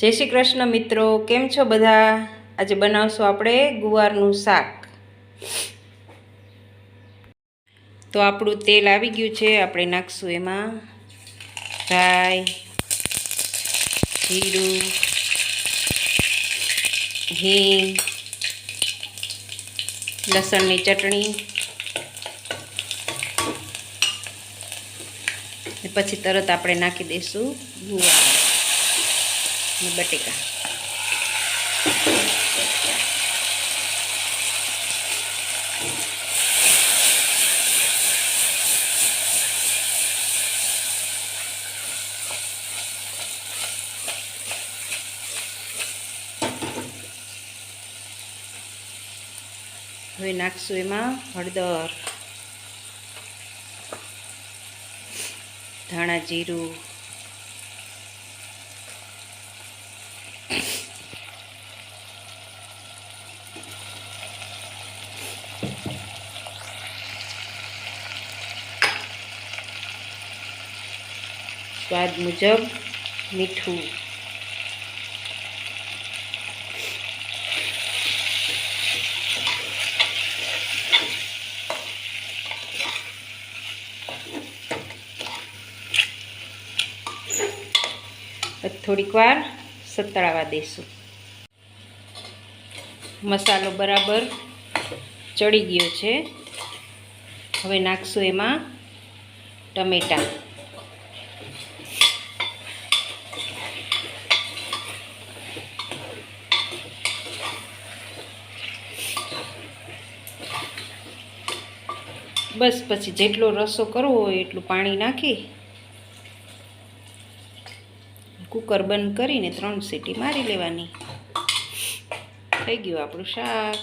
જય શ્રી કૃષ્ણ મિત્રો, કેમ છો બધા? આજે બનાવશું આપણે ગુવારનું શાક। તો આપણું તેલ આવી ગયું છે, આપણે નાખશું એમાં રાઈ, જીરું, હિંગ, લસણની ચટણી, પછી તરત આપણે નાખી દઈશું ગુવાર અને બટેકા। હવે નાખશું એમાં હળદર, ધાણા જીરું, સ્વાદ મુજબ મીઠું, થોડીક વાર સતળાવા દઈશું। મસાલો બરાબર ચડી ગયો છે, હવે નાખશું એમાં ટમેટાં, બસ પછી જેટલો રસો કરવો હોય એટલું પાણી નાખી કુકર બંધ કરીને 3 સીટી મારી લેવાની। થઈ ગયું આપણું શાક।